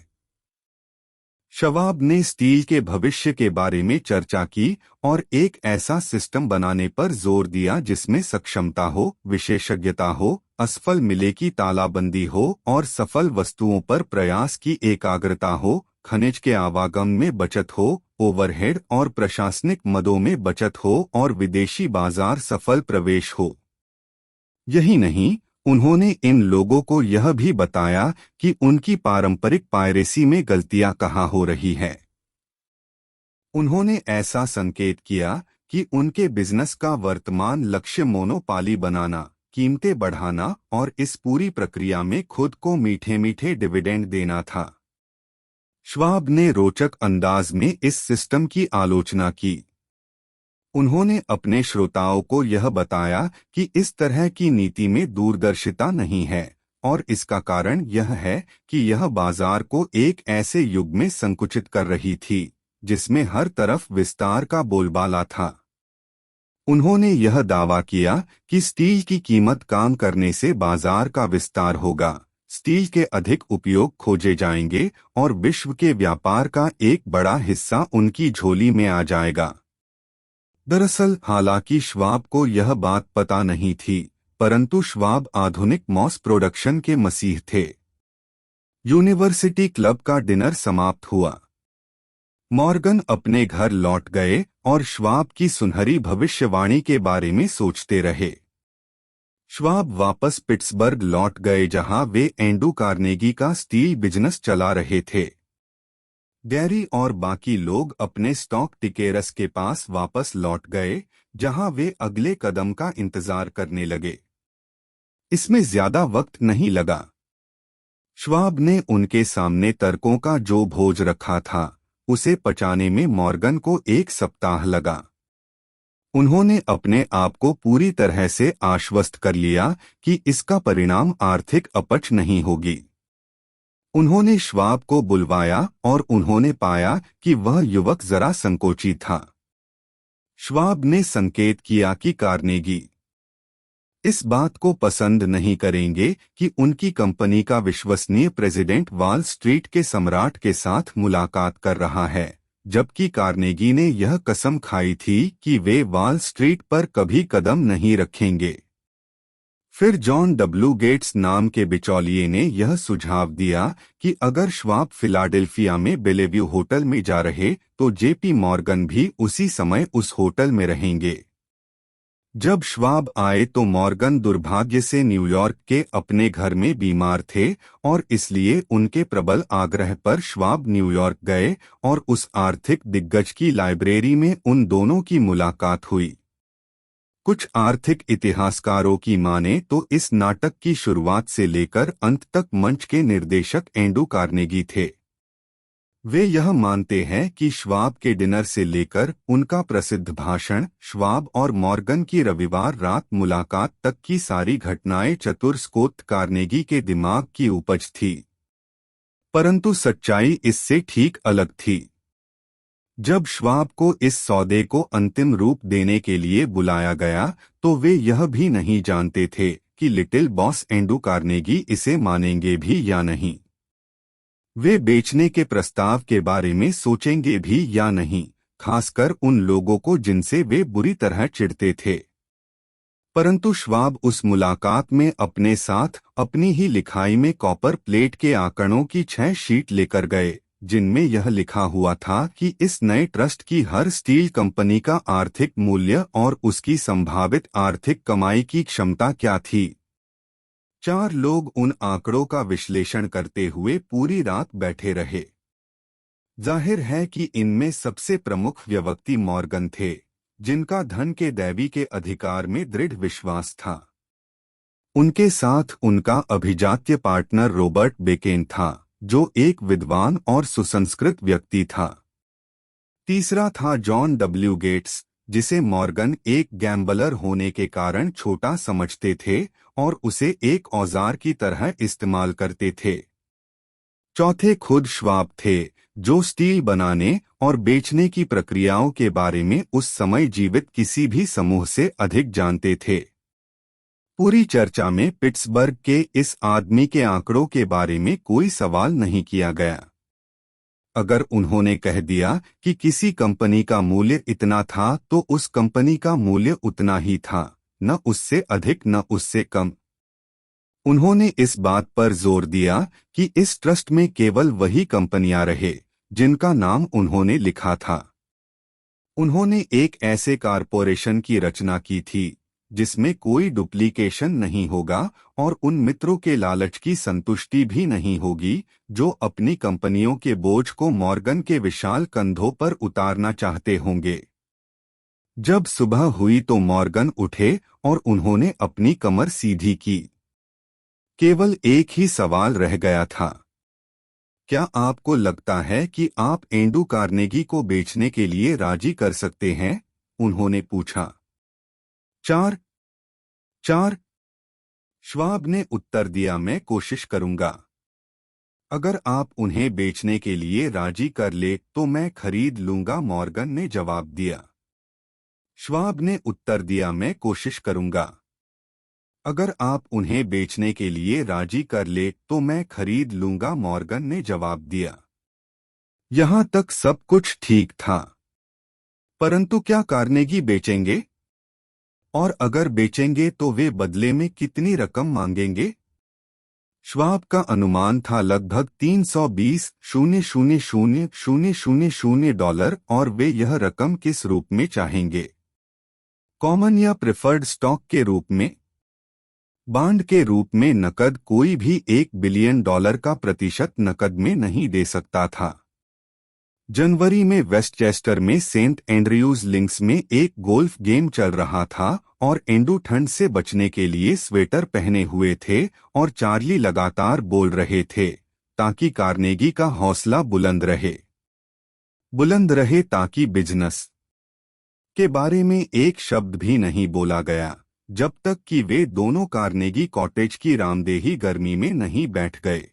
शवाब ने स्टील के भविष्य के बारे में चर्चा की और एक ऐसा सिस्टम बनाने पर जोर दिया जिसमें सक्षमता हो, विशेषज्ञता हो, असफल मिले की तालाबंदी हो और सफल वस्तुओं पर प्रयास की एकाग्रता हो, खनिज के आवागम में बचत हो, ओवरहेड और प्रशासनिक मदों में बचत हो और विदेशी बाजार सफल प्रवेश हो। यही नहीं, उन्होंने इन लोगों को यह भी बताया कि उनकी पारंपरिक पायरेसी में गलतियां कहाँ हो रही है। उन्होंने ऐसा संकेत किया कि उनके बिजनेस का वर्तमान लक्ष्य मोनोपाली बनाना, कीमतें बढ़ाना और इस पूरी प्रक्रिया में खुद को मीठे मीठे डिविडेंड देना था। श्वाब ने रोचक अंदाज में इस सिस्टम की आलोचना की। उन्होंने अपने श्रोताओं को यह बताया कि इस तरह की नीति में दूरदर्शिता नहीं है और इसका कारण यह है कि यह बाजार को एक ऐसे युग में संकुचित कर रही थी जिसमें हर तरफ विस्तार का बोलबाला था। उन्होंने यह दावा किया कि स्टील की कीमत कम करने से बाजार का विस्तार होगा, स्टील के अधिक उपयोग खोजे जाएंगे और विश्व के व्यापार का एक बड़ा हिस्सा उनकी झोली में आ जाएगा। दरअसल हालांकि श्वाब को यह बात पता नहीं थी, परंतु श्वाब आधुनिक मॉस प्रोडक्शन के मसीह थे। यूनिवर्सिटी क्लब का डिनर समाप्त हुआ। मॉर्गन अपने घर लौट गए और श्वाब की सुनहरी भविष्यवाणी के बारे में सोचते रहे। श्वाब वापस पिट्सबर्ग लौट गए जहां वे एंड्रू कार्नेगी का स्टील बिजनेस चला रहे थे। गैरी और बाकी लोग अपने स्टॉक टिकेरस के पास वापस लौट गए जहां वे अगले कदम का इंतजार करने लगे। इसमें ज्यादा वक्त नहीं लगा। श्वाब ने उनके सामने तर्कों का जो भोज रखा था उसे पचाने में मॉर्गन को 1 सप्ताह लगा। उन्होंने अपने आप को पूरी तरह से आश्वस्त कर लिया कि इसका परिणाम आर्थिक अपच नहीं होगी। उन्होंने श्वाब को बुलवाया और उन्होंने पाया कि वह युवक जरा संकोची था। श्वाब ने संकेत किया कि कार्नेगी इस बात को पसंद नहीं करेंगे कि उनकी कंपनी का विश्वसनीय प्रेसिडेंट वॉल स्ट्रीट के सम्राट के साथ मुलाकात कर रहा है, जबकि कार्नेगी ने यह कसम खाई थी कि वे वॉल स्ट्रीट पर कभी कदम नहीं रखेंगे। फिर जॉन डब्ल्यू गेट्स नाम के बिचौलिए ने यह सुझाव दिया कि अगर श्वाब फिलाडेल्फिया में बेलेव्यू होटल में जा रहे तो जेपी मॉर्गन भी उसी समय उस होटल में रहेंगे। जब श्वाब आए तो मॉर्गन दुर्भाग्य से न्यूयॉर्क के अपने घर में बीमार थे और इसलिए उनके प्रबल आग्रह पर श्वाब न्यूयॉर्क गए और उस आर्थिक दिग्गज की लाइब्रेरी में उन दोनों की मुलाकात हुई। कुछ आर्थिक इतिहासकारों की माने तो इस नाटक की शुरुआत से लेकर अंत तक मंच के निर्देशक एंड्रू कार्नेगी थे। वे यह मानते हैं कि श्वाब के डिनर से लेकर उनका प्रसिद्ध भाषण, श्वाब और मॉर्गन की रविवार रात मुलाकात तक की सारी घटनाएं चतुर स्कॉट कार्नेगी के दिमाग की उपज थी। परंतु सच्चाई इससे ठीक अलग थी। जब श्वाब को इस सौदे को अंतिम रूप देने के लिए बुलाया गया तो वे यह भी नहीं जानते थे कि लिटिल बॉस एंड्रू कार्नेगी इसे मानेंगे भी या नहीं। वे बेचने के प्रस्ताव के बारे में सोचेंगे भी या नहीं, खासकर उन लोगों को जिनसे वे बुरी तरह चिढ़ते थे। परंतु श्वाब उस मुलाकात में अपने साथ अपनी ही लिखाई में कॉपर प्लेट के आंकड़ों की 6 शीट लेकर गए, जिनमें यह लिखा हुआ था कि इस नए ट्रस्ट की हर स्टील कंपनी का आर्थिक मूल्य और उसकी संभावित आर्थिक कमाई की क्षमता क्या थी। 4 लोग उन आंकड़ों का विश्लेषण करते हुए पूरी रात बैठे रहे। जाहिर है कि इनमें सबसे प्रमुख व्यक्ति मॉर्गन थे, जिनका धन के दैवी के अधिकार में दृढ़ विश्वास था। उनके साथ उनका अभिजात्य पार्टनर रॉबर्ट बेकेन था, जो एक विद्वान और सुसंस्कृत व्यक्ति था। तीसरा था जॉन डब्ल्यू गेट्स, जिसे मॉर्गन एक गैम्बलर होने के कारण छोटा समझते थे और उसे एक औजार की तरह इस्तेमाल करते थे। चौथे खुद श्वाब थे, जो स्टील बनाने और बेचने की प्रक्रियाओं के बारे में उस समय जीवित किसी भी समूह से अधिक जानते थे। पूरी चर्चा में पिट्सबर्ग के इस आदमी के आंकड़ों के बारे में कोई सवाल नहीं किया गया। अगर उन्होंने कह दिया कि किसी कंपनी का मूल्य इतना था तो उस कंपनी का मूल्य उतना ही था, न उससे अधिक न उससे कम। उन्होंने इस बात पर जोर दिया कि इस ट्रस्ट में केवल वही कंपनियां रहे जिनका नाम उन्होंने लिखा था। उन्होंने एक ऐसे कारपोरेशन की रचना की थी जिसमें कोई डुप्लीकेशन नहीं होगा और उन मित्रों के लालच की संतुष्टि भी नहीं होगी जो अपनी कंपनियों के बोझ को मॉर्गन के विशाल कंधों पर उतारना चाहते होंगे। जब सुबह हुई तो मॉर्गन उठे और उन्होंने अपनी कमर सीधी की। केवल एक ही सवाल रह गया था। क्या आपको लगता है कि आप एंड्रू कार्नेगी को बेचने के लिए राजी कर सकते हैं? उन्होंने पूछा। 4 4 श्वाब ने उत्तर दिया, मैं कोशिश करूंगा। अगर आप उन्हें बेचने के लिए राजी कर ले तो मैं खरीद लूंगा, मॉर्गन ने जवाब दिया। श्वाब ने उत्तर दिया, मैं कोशिश करूंगा। अगर आप उन्हें बेचने के लिए राजी कर ले तो मैं खरीद लूंगा, मॉर्गन ने जवाब दिया। यहां तक सब कुछ ठीक था, परंतु क्या कार्नेगी बेचेंगे? और अगर बेचेंगे तो वे बदले में कितनी रकम मांगेंगे? श्वाब का अनुमान था लगभग 320,000,000 डॉलर, और वे यह रकम किस रूप में चाहेंगे? कॉमन या प्रेफर्ड स्टॉक के रूप में? बांड के रूप में नकद? कोई भी $1 बिलियन का प्रतिशत नकद में नहीं दे सकता था। जनवरी में वेस्टचेस्टर में सेंट एंड्रयूज लिंक्स में एक गोल्फ गेम चल रहा था और एंड्रू ठंड से बचने के लिए स्वेटर पहने हुए थे और चार्ली लगातार बोल रहे थे ताकि कार्नेगी का हौसला बुलंद रहे ताकि बिजनेस के बारे में एक शब्द भी नहीं बोला गया जब तक कि वे दोनों कार्नेगी कॉटेज की रामदेही गर्मी में नहीं बैठ गए।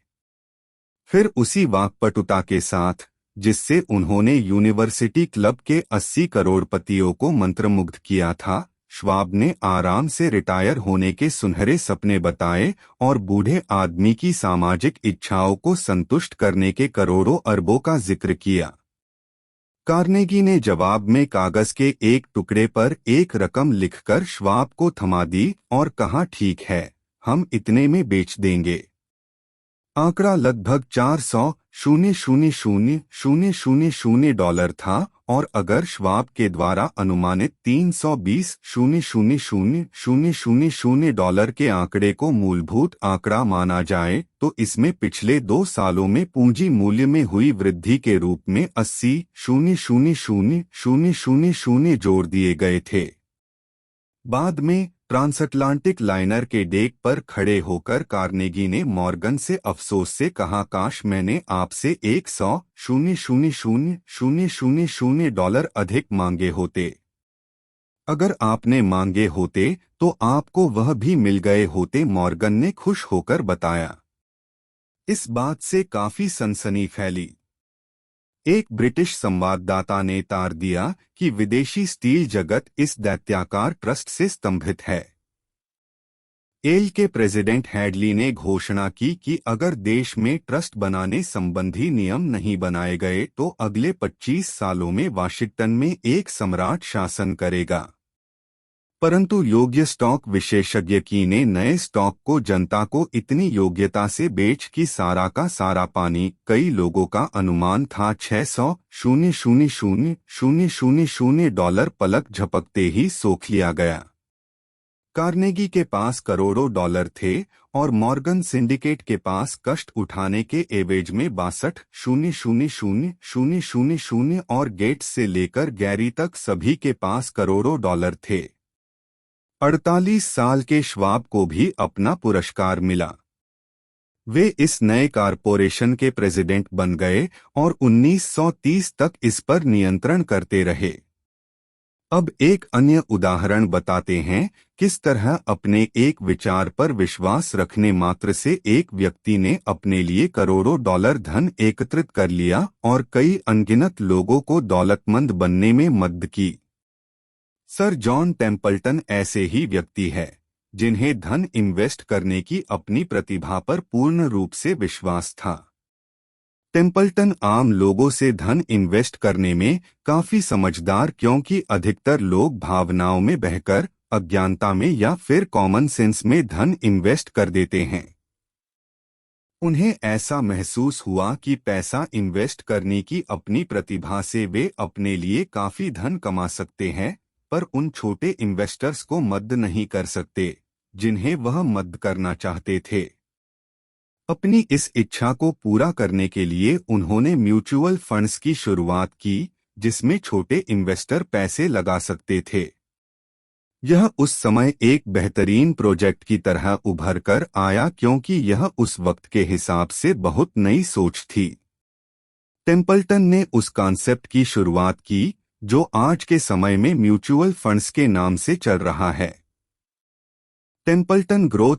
फिर उसी वाकपटुता के साथ जिससे उन्होंने यूनिवर्सिटी क्लब के 80 करोड़पतियों को मंत्रमुग्ध किया था, श्वाब ने आराम से रिटायर होने के सुनहरे सपने बताए और बूढ़े आदमी की सामाजिक इच्छाओं को संतुष्ट करने के करोड़ों अरबों का जिक्र किया। कार्नेगी ने जवाब में कागज के एक टुकड़े पर एक रकम लिखकर श्वाब को थमा दी और कहा, ठीक है, हम इतने में बेच देंगे। आंकड़ा लगभग 400,000,000 डॉलर था और अगर श्वाब के द्वारा अनुमानित 320,000,000 डॉलर के आंकड़े को मूलभूत आंकड़ा माना जाए तो इसमें पिछले 2 सालों में पूंजी मूल्य में हुई वृद्धि के रूप में 80,000,000 जोड़ दिए गए थे। बाद में ट्रांसअटलांटिक लाइनर के डेक पर खड़े होकर कार्नेगी ने मॉर्गन से अफसोस से कहा, काश मैंने आपसे 100,000,000 डॉलर अधिक मांगे होते। अगर आपने मांगे होते तो आपको वह भी मिल गए होते, मॉर्गन ने खुश होकर बताया। इस बात से काफी सनसनी फैली। एक ब्रिटिश संवाददाता ने तार दिया कि विदेशी स्टील जगत इस दैत्याकार ट्रस्ट से स्तंभित है। एल के प्रेसिडेंट हैडली ने घोषणा की कि अगर देश में ट्रस्ट बनाने संबंधी नियम नहीं बनाए गए तो अगले 25 सालों में वाशिंगटन में एक सम्राट शासन करेगा। परंतु योग्य स्टॉक विशेषज्ञ ने नए स्टॉक को जनता को इतनी योग्यता से बेच कि सारा का सारा पानी, कई लोगों का अनुमान था 600,000,000 डॉलर पलक झपकते ही सोख लिया गया। कार्नेगी के पास करोड़ों डॉलर थे और मॉर्गन सिंडिकेट के पास कष्ट उठाने के एवज में 62,000,000 और गेट्स से लेकर गैरी तक सभी के पास करोड़ों डॉलर थे। 48 साल के श्वाब को भी अपना पुरस्कार मिला। वे इस नए कारपोरेशन के प्रेसिडेंट बन गए और 1930 तक इस पर नियंत्रण करते रहे। अब एक अन्य उदाहरण बताते हैं किस तरह अपने एक विचार पर विश्वास रखने मात्र से एक व्यक्ति ने अपने लिए करोड़ों डॉलर धन एकत्रित कर लिया और कई अनगिनत लोगों को दौलतमंद बनने में मदद की। सर जॉन टेम्पल्टन ऐसे ही व्यक्ति है जिन्हें धन इन्वेस्ट करने की अपनी प्रतिभा पर पूर्ण रूप से विश्वास था। टेम्पल्टन आम लोगों से धन इन्वेस्ट करने में काफी समझदार, क्योंकि अधिकतर लोग भावनाओं में बहकर अज्ञानता में या फिर कॉमन सेंस में धन इन्वेस्ट कर देते हैं। उन्हें ऐसा महसूस हुआ कि पैसा इन्वेस्ट करने की अपनी प्रतिभा से वे अपने लिए काफी धन कमा सकते हैं, पर उन छोटे इन्वेस्टर्स को मदद नहीं कर सकते जिन्हें वह मदद करना चाहते थे। अपनी इस इच्छा को पूरा करने के लिए उन्होंने म्यूचुअल फंड्स की शुरुआत की जिसमें छोटे इन्वेस्टर पैसे लगा सकते थे। यह उस समय एक बेहतरीन प्रोजेक्ट की तरह उभर कर आया क्योंकि यह उस वक्त के हिसाब से बहुत नई सोच थी। टेम्पल्टन ने उस कॉन्सेप्ट की शुरुआत की जो आज के समय में म्यूचुअल फंड्स के नाम से चल रहा है। टेम्पल्टन ग्रोथ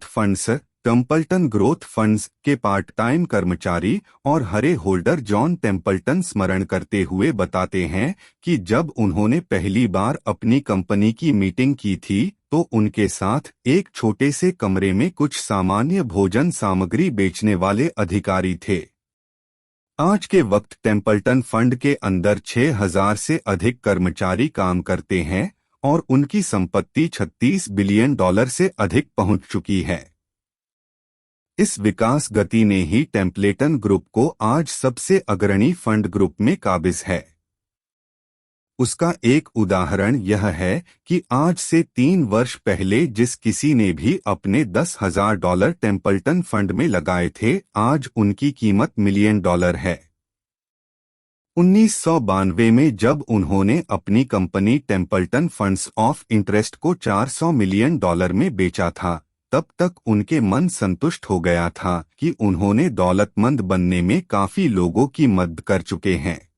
फंड्स के पार्ट टाइम कर्मचारी और हरे होल्डर जॉन टेम्पल्टन स्मरण करते हुए बताते हैं कि जब उन्होंने पहली बार अपनी कंपनी की मीटिंग की थी तो उनके साथ एक छोटे से कमरे में कुछ सामान्य भोजन सामग्री बेचने वाले अधिकारी थे। आज के वक्त टेम्पल्टन फंड के अंदर 6,000 से अधिक कर्मचारी काम करते हैं और उनकी संपत्ति $36 बिलियन से अधिक पहुंच चुकी है। इस विकास गति ने ही टेम्पलेटन ग्रुप को आज सबसे अग्रणी फंड ग्रुप में काबिज है। उसका एक उदाहरण यह है कि आज से 3 वर्ष पहले जिस किसी ने भी अपने $10,000 टेम्पल्टन फंड में लगाए थे, आज उनकी कीमत $1 मिलियन है। 1992 में जब उन्होंने अपनी company Templeton funds of interest को $400 मिलियन में बेचा था, तब तक उनके मन संतुष्ट हो गया था कि उन्होंने दौलतमंद बनने में काफी लोगों की मदद कर चुके हैं।